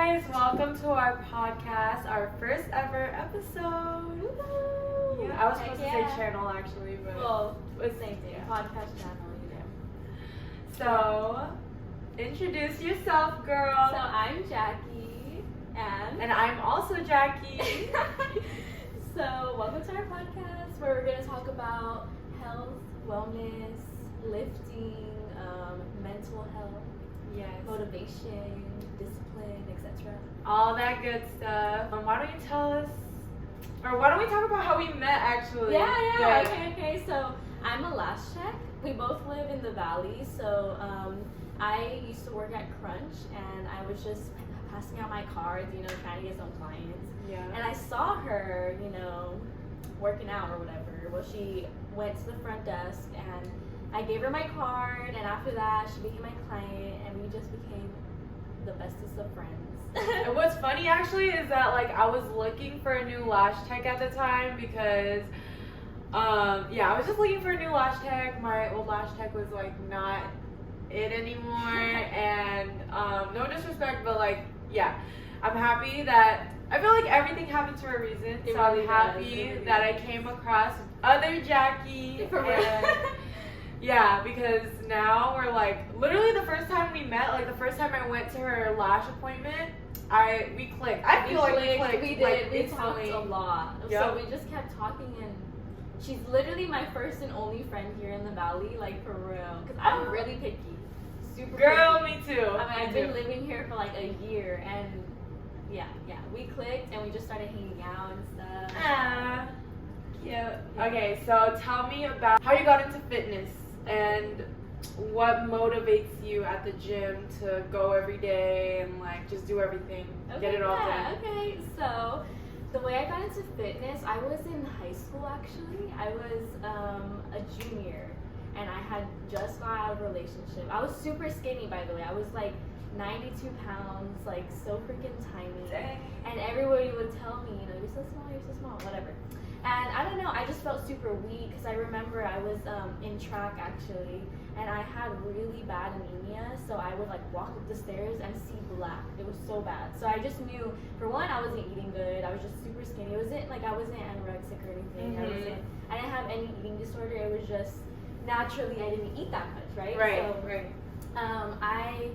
guys, welcome to our podcast, our first ever episode. Woo! Yeah, I was Heck supposed yeah. to say channel actually, but Well, it's same thing. yeah. Podcast channel, So, introduce yourself, girl. So I'm Jackie, And I'm also Jackie. So welcome to our podcast where we're going to talk about health, wellness, lifting, mental health, Yes. motivation, discipline, etc. All that good stuff. Why don't you tell us, or why don't we talk about how we met actually? Yeah. Okay. So I'm a lash tech. We both live in the Valley. So I used to work at Crunch, and I was just passing out my cards, trying to get some clients. Yeah. And I saw her, working out or whatever. Well, she went to the front desk, and I gave her my card, and after that, she became my client, and we just became the bestest of friends. And what's funny actually is that I was looking for a new lash tech at the time because I was just looking for a new lash tech. My old lash tech was not it anymore, and no disrespect, but I'm happy that I feel like everything happened for a reason. It So I'm really happy does. that I came across other Jackie. For real. And yeah, because now we're literally the first time we met, the first time I went to her lash appointment, we clicked. I feel we clicked. We did. We instantly. talked a lot. Yep. So we just kept talking, and she's literally my first and only friend here in the Valley, for real. Because I'm really picky. Super Girl, picky. me too. I've been living here for a year, and yeah, we clicked, and we just started hanging out and stuff. Ah, cute. Okay, so tell me about how you got into fitness and what motivates you at the gym to go every day and just do everything, get it all done. Okay, so the way I got into fitness, I was in high school actually. I was a junior, and I had just got out of a relationship. I was super skinny, by the way. I was 92 pounds, so freaking tiny. Dang. And everybody would tell me, you're so small, whatever. And I don't know, I just felt super weak because I remember I was in track actually, and I had really bad anemia, so I would walk up the stairs and see black. It was so bad. So I just knew, for one, I wasn't eating good. I was just super skinny. It wasn't I wasn't anorexic or anything. Mhm. I didn't have any eating disorder. It was just naturally I didn't eat that much, right? Right, So, right. I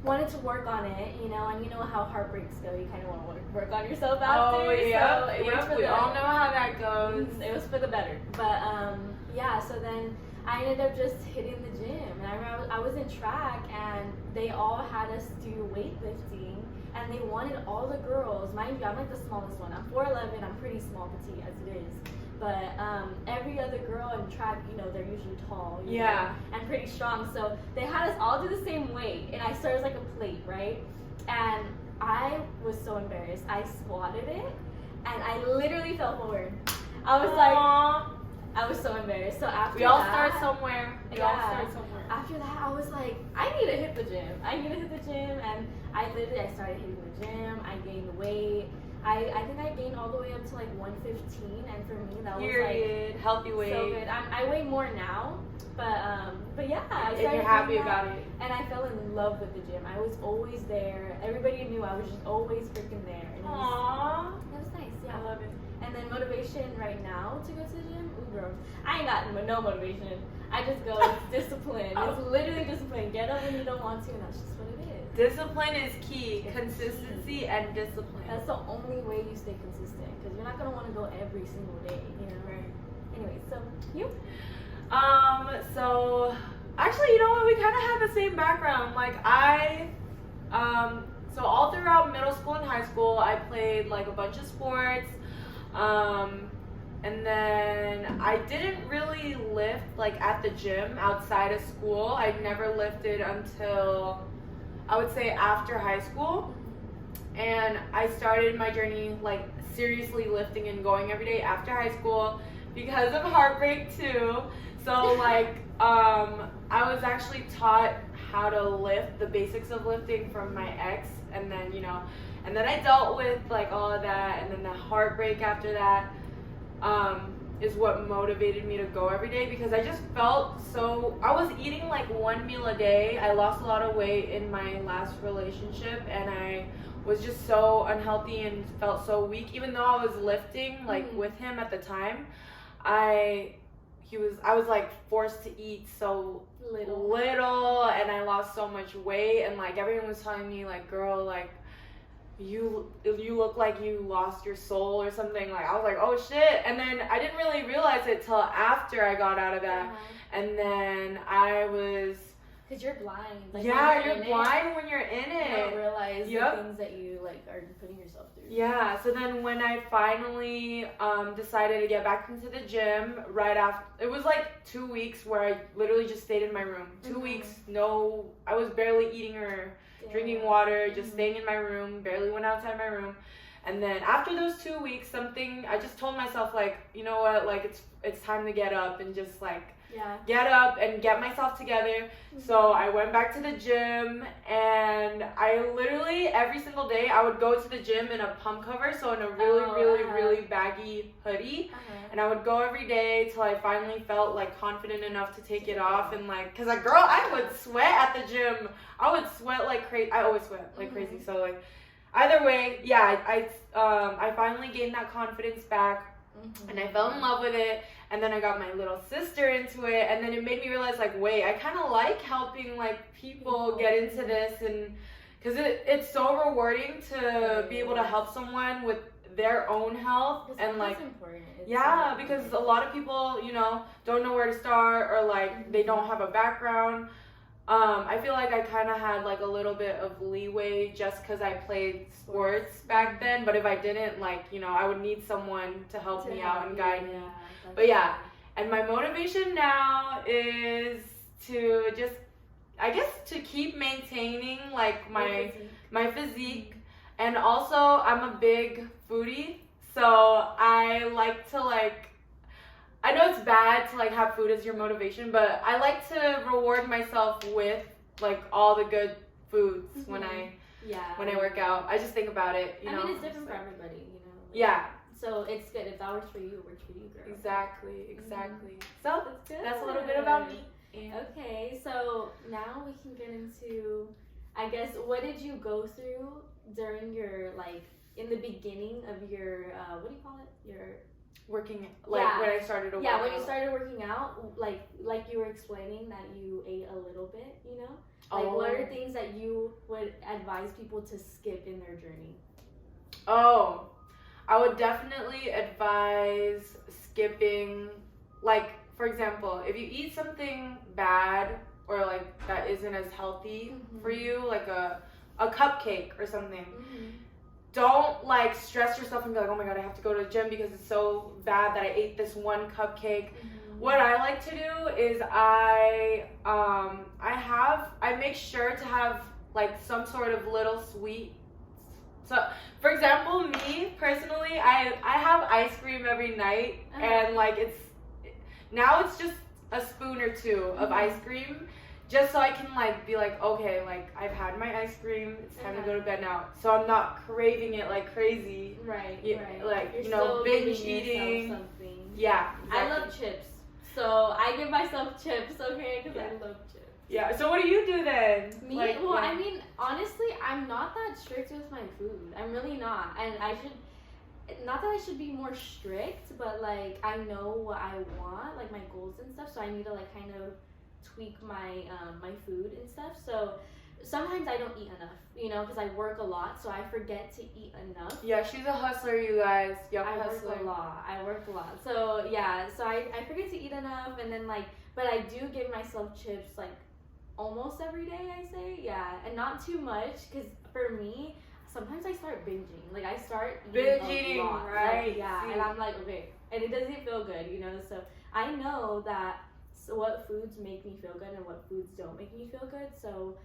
wanted to work on it, and you know how heartbreaks go. You kind of want to work on yourself after. Oh, yeah. So it was for We the, all know how that goes. It was for the better. But so then I ended up just hitting the gym, and I remember I was in track, and they all had us do weightlifting, and they wanted all the girls. Mind you, I'm the smallest one. I'm 4'11". I'm pretty small, petite as it is. But every other girl in track, they're usually tall, Yeah. and pretty strong. So they had us all do the same weight, and I started as a plate, right? And I was so embarrassed. I squatted it, and I literally fell forward. I was Aww. I was so embarrassed. So after We all that, start somewhere. We all start somewhere. After that, I was I need to hit the gym. And I started hitting the gym. I gained weight. I think I gained all the way up to 115, and for me that Period. was Healthy weight. so good. I weigh more now, but yeah, I And started you're happy doing that, about it. and I fell in love with the gym. I was always there. Everybody knew I was just always freaking there. And Aww. it was nice. Yeah. I love it. And then motivation right now to go to the gym, ooh girl, I ain't got no motivation. I just go, it's discipline. It's literally discipline. Get up when you don't want to, and that's just what it is. Discipline is key. Consistency and discipline. That's the only way you stay consistent, because you're not gonna want to go every single day, Right. Anyway, so you? So actually, you know what? We kind of have the same background. So all throughout middle school and high school, I played a bunch of sports. And then I didn't really lift at the gym outside of school. I never lifted until I would say after high school. And I started my journey seriously lifting and going every day after high school because of heartbreak too. So I was actually taught how to lift, the basics of lifting from my ex, and then and then I dealt with all of that, and then the heartbreak after that. is what motivated me to go every day, because I just felt so, I was eating like one meal a day. I lost a lot of weight in my last relationship, and I was just so unhealthy and felt so weak, even though I was lifting like with him at the time. I was like forced to eat so little, and I lost so much weight, and like everyone was telling me like, girl, like you look like you lost your soul or something. Like I was like, oh shit. And then I didn't really realize it till after I got out of that. And then I was, because you're blind. Like, yeah, you're blind when you're in it. You don't realize the things that you like are putting yourself through. Yeah, so then when I finally decided to get back into the gym, right after, it was like 2 weeks where I literally just stayed in my room. 2 weeks, I was barely eating or drinking water, just staying in my room, barely went outside my room. And then after those 2 weeks, I just told myself like, you know what, like it's time to get up and just like get up and get myself together. So I went back to the gym, and I literally every single day I would go to the gym in a pump cover, so in a really baggy hoodie, and I would go every day till I finally felt like confident enough to take it off. And like, cause like, girl, I would sweat at the gym. I would sweat like crazy. I always sweat like crazy. So like, either way, yeah, I finally gained that confidence back, and I fell in love with it. And then I got my little sister into it, and then it made me realize like, wait, I kind of like helping like people get into this, and because it's so rewarding to be able to help someone with their own health. And like, important. Yeah, because a lot of people, don't know where to start, or like they don't have a background. I feel like I kind of had like a little bit of leeway just because I played sports back then. But if I didn't, like, I would need someone to help me out and guide me. But yeah, and my motivation now is to just, I guess, to keep maintaining like my physique. And also I'm a big foodie, so I like to like, I know it's bad to like have food as your motivation, but I like to reward myself with like all the good foods when I work out. I just think about it, I mean, it's different for everybody, Yeah. So it's good. If that works for you, it works for you, girl. Exactly. So That's that's a little bit about me. Okay, so now we can get into, I guess, what did you go through during your, like, in the beginning of your, what do you call it? Your working, like when I started to work out. When you started working out, like you were explaining that you ate a little bit, Like, what are things that you would advise people to skip in their journey? I would definitely advise skipping, like, for example, if you eat something bad or like that isn't as healthy for you, like a cupcake or something, don't like stress yourself and be like, oh my god, I have to go to the gym because it's so bad that I ate this one cupcake. What I like to do is I make sure to have like some sort of little sweet. So, for example, me personally, I have ice cream every night, and like it's just a spoon or two of ice cream, just so I can like be like, okay, like I've had my ice cream, it's time to go to bed now. So I'm not craving it like crazy. Right. Like, You're binge eating. Something. Yeah. Exactly. I love chips, so I give myself chips, okay, because I love chips. Yeah, so what do you do then? Me? I mean, honestly, I'm not that strict with my food. I'm really not. And not that I should be more strict, but like, I know what I want, like my goals and stuff, so I need to like kind of tweak my my food and stuff. So sometimes I don't eat enough, because I work a lot, so I forget to eat enough. Yeah, she's a hustler, you guys. I work a lot. So yeah, so I forget to eat enough, and then like, but I do give myself chips like almost every day, I say. Yeah, and not too much, because for me, sometimes I start binging. Like I start eating a lot, right? Like, yeah, and I'm like, okay, and it doesn't feel good, So I know that what foods make me feel good and what foods don't make me feel good. So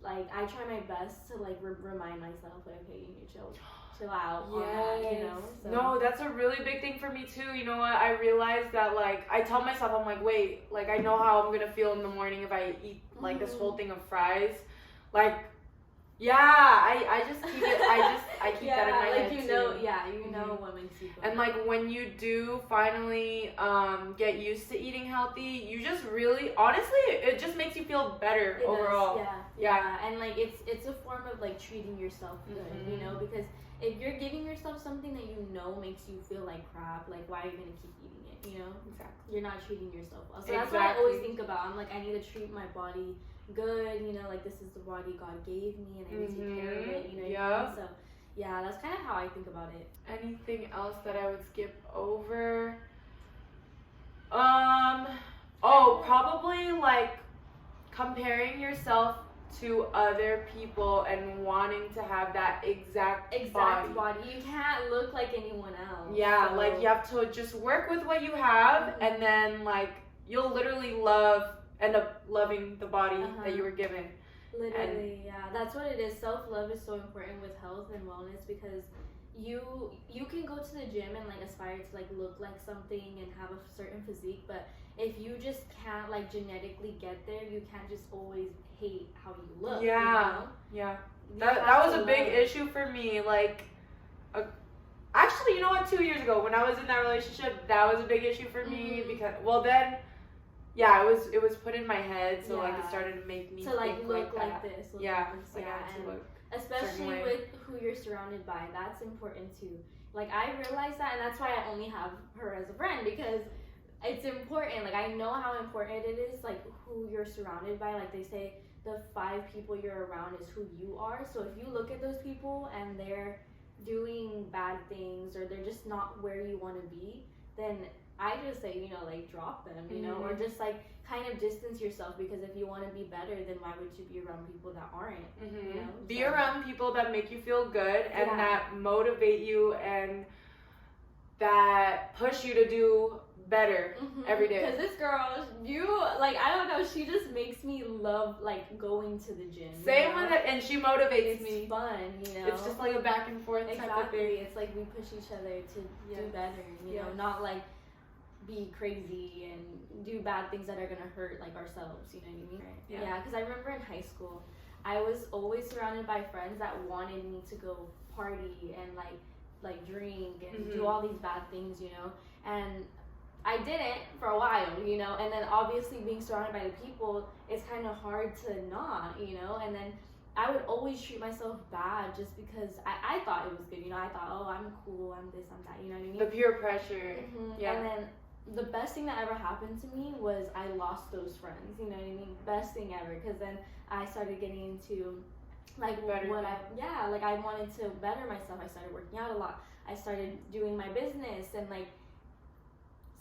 like I try my best to like remind myself, like, okay, you need to chill out on that, So. No, that's a really big thing for me too. You know what? I realized that like I tell myself, I'm like, wait, like I know how I'm gonna feel in the morning if I eat like this whole thing of fries. Like Yeah, I just keep it. I keep that in my like head you too. know, you know what makes you feel. And like when you do finally get used to eating healthy, you just really, honestly, it just makes you feel better It overall. does, yeah, and like it's a form of like treating yourself good, you know, because if you're giving yourself something that you know makes you feel like crap, like why are you gonna keep eating it? You know, Exactly. You're not treating yourself well. So that's what I always think about. I'm like, I need to treat my body good. You know, like this is the body God gave me, and I need to take care of it. You know, what I mean? So yeah, that's kind of how I think about it. Anything else that I would skip over? Probably like comparing yourself to other people and wanting to have that exact body. You can't look like anyone else. Yeah, so. like you have to just work with what you have, and then like you'll literally end up loving the body that you were given. Literally, yeah, that's what it is. Self-love is so important with health and wellness because you can go to the gym and like aspire to like look like something and have a certain physique, but if you just can't like genetically get there, you can't just always hate how you look. Yeah, you know? That was a big issue for me. Like, actually, you know what? 2 years ago, when I was in that relationship, that was a big issue for me because, well, then, yeah, it was put in my head, so like it started to make me to like think look like this. Yeah, like I had to look. Especially with who you're surrounded by, that's important too. Like I realized that, and that's why I only have her as a friend because it's important. Like I know how important it is, like who you're surrounded by. Like they say, the 5 people you're around is who you are. So if you look at those people and they're doing bad things or they're just not where you want to be, then I just say, you know, like drop them, you know, or just like kind of distance yourself because if you want to be better, then why would you be around people that aren't? You know? Be around people that make you feel good and that motivate you and that push you to do better every day. Because this girl, like, I don't know, she just makes me love like going to the gym. Same with it, and she motivates me. It's fun, you know. It's just like a back and forth type of thing. It's like we push each other to do better, you know, not like be crazy and do bad things that are gonna hurt like ourselves, you know what I mean? Yeah, because I remember in high school, I was always surrounded by friends that wanted me to go party and like drink and do all these bad things, you know, and I didn't for a while, you know, and then obviously being surrounded by the people, it's kind of hard to not, you know, and then I would always treat myself bad just because I thought it was good, you know, I thought, oh, I'm cool, I'm this, I'm that, you know what I mean? The peer pressure. Yeah. And then the best thing that ever happened to me was I lost those friends, you know what I mean? Best thing ever, because then I started getting into like I wanted to better myself. I started working out a lot. I started doing my business and like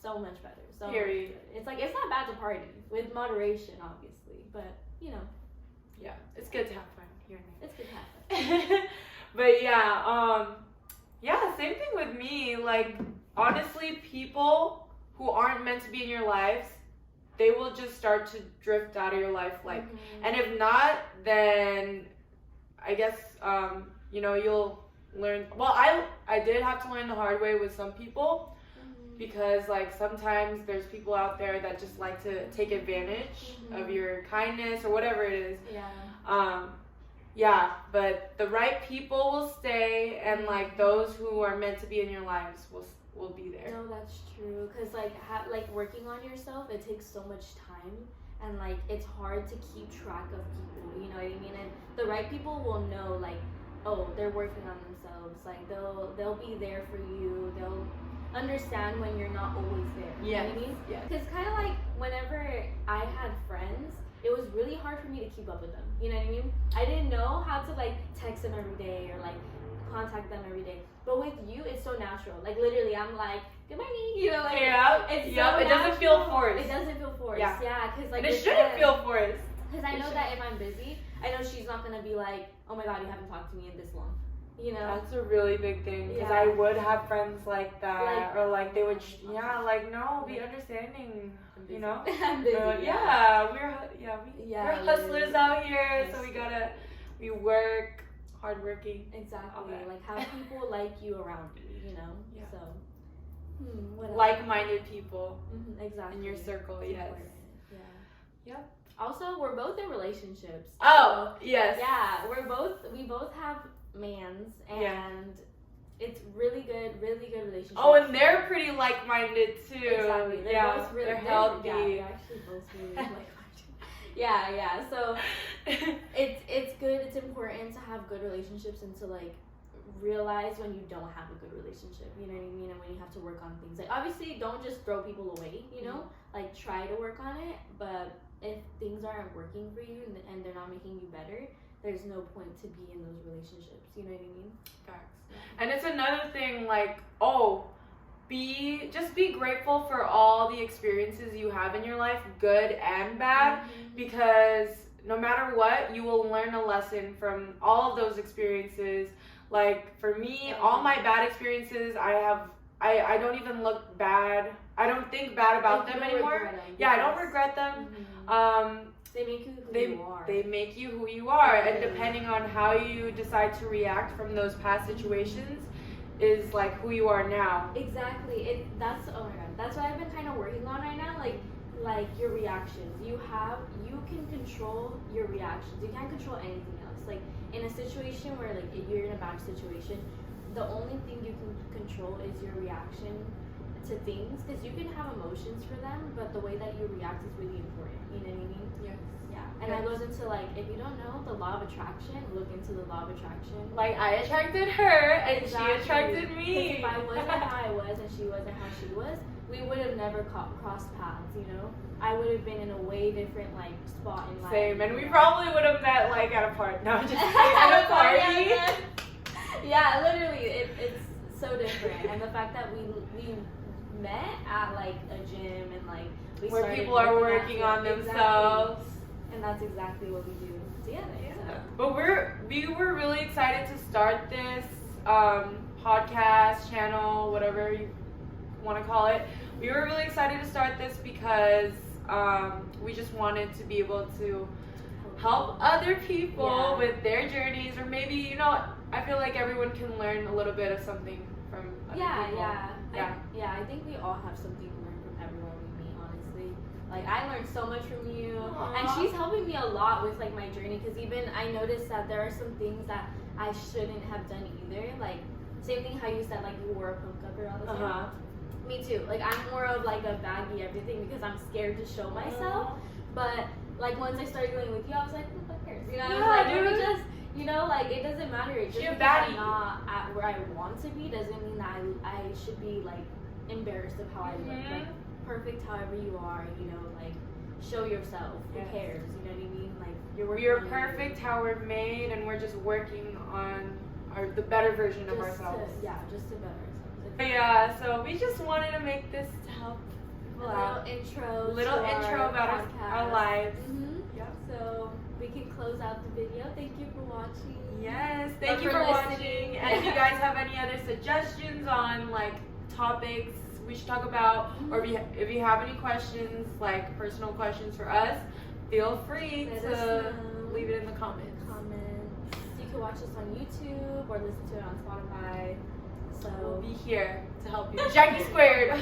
so much better. So Period. It's like it's not bad to party with moderation, obviously, but you know. Yeah, it's good to have fun here and there. It's good to have fun. But yeah, same thing with me. Like honestly, people who aren't meant to be in your lives, they will just start to drift out of your life. Like, and if not, then I guess you know, you'll learn. Well, I did have to learn the hard way with some people. Because like sometimes there's people out there that just like to take advantage of your kindness or whatever it is. But the right people will stay, and like those who are meant to be in your lives will be there. No, that's true. Cause like working on yourself, it takes so much time, and like it's hard to keep track of people. You know what I mean? And the right people will know like, oh, they're working on themselves. Like they'll be there for you. They'll understand when you're not always there. You know what I mean? Yeah. Because kind of like whenever I had friends, it was really hard for me to keep up with them. You know what I mean? I didn't know how to like text them every day or like contact them every day. But with you, it's so natural. Like literally, I'm like, good morning. You know, like it's so it doesn't feel forced. It doesn't feel forced. Yeah, because like and it shouldn't feel forced. Because I know that if I'm busy, I know she's not gonna be like, oh my god, you haven't talked to me in this long. You know, that's a really big thing because I would have friends like that, or like they would, no, be understanding, you know. I'm busy. We're hustlers out here, so we work, hardworking. Exactly, like have people like you around you, you know. Yeah. So, what else? Like-minded people. Exactly. In your circle, yes. Yeah. Yep. Also, we're both in relationships. Oh, so, yes. yeah, we both have mans, and Yeah. it's really good relationship. Oh, and they're pretty like-minded too. Exactly. They're both really they're healthy. Yeah, they're actually both really like-minded. Yeah. So it's good. It's important to have good relationships and to like realize when you don't have a good relationship. You know what I mean? And when you have to work on things. Like obviously, don't just throw people away. You know, like try to work on it. But if things aren't working for you and they're not making you better, there's no point to be in those relationships. You know what I mean? Facts. And it's another thing, like, just be grateful for all the experiences you have in your life, good and bad, because no matter what, you will learn a lesson from all of those experiences. Like for me, all my bad experiences, I don't even look bad. I don't think bad about them anymore. Yeah, I don't regret them. They make you who you are. They make you who you are, and depending on how you decide to react from those past situations is like who you are now. Exactly. That's oh my god. That's what I've been kind of working on right now. Like your reactions. You can control your reactions. You can't control anything else. Like in a situation where like if you're in a bad situation, the only thing you can control is your reaction to things, because you can have emotions for them, but the way that you react is really important. You know what I mean? Yes. Yeah. And that goes into like, if you don't know the law of attraction, look into the law of attraction. Like I attracted her and Exactly. she attracted me. If I wasn't how I was and she wasn't how she was, we would have never crossed paths, you know? I would have been in a way different like spot in life. Same, and we probably would have met like at a party. No, just at a party. Yeah, literally, it's so different. And the fact that we met at like a gym and like we where started people are working on themselves. Exactly. And that's exactly what we do together. Yeah. So. But we were really excited to start this podcast channel, whatever you want to call it. We were really excited to start this because we just wanted to be able to help other people with their journeys, or maybe, you know, I feel like everyone can learn a little bit of something from other people. I think we all have something to learn from everyone we meet, honestly. Like, I learned so much from you. Aww. And she's helping me a lot with, like, my journey, because even I noticed that there are some things that I shouldn't have done either. Like, same thing how you said, like, you wore a pump cover all the time. Me too. Like, I'm more of, like, a baggy everything because I'm scared to show myself. But, like, once I started going with you, I was like, who the fuck cares? You know, I was like, let me just... You know, like, it doesn't matter. Just because I'm not at where I want to be doesn't mean that I should be, like, embarrassed of how I look. Like, perfect however you are, you know, like, show yourself. Who cares? You know what I mean? Like, you're perfect how we're made, and we're just working on the better version of ourselves. Just to better ourselves. But yeah, so we just wanted to make this to help people out. Little intro about our lives. Yep. So we can close out the video. Thank you for watching. Yes, thank you for watching. And if you guys have any other suggestions on like topics we should talk about, or if you have any questions, like personal questions for us, feel free to leave it in the comments. You can watch us on YouTube or listen to it on Spotify. So we'll be here to help you. Jackie Squared.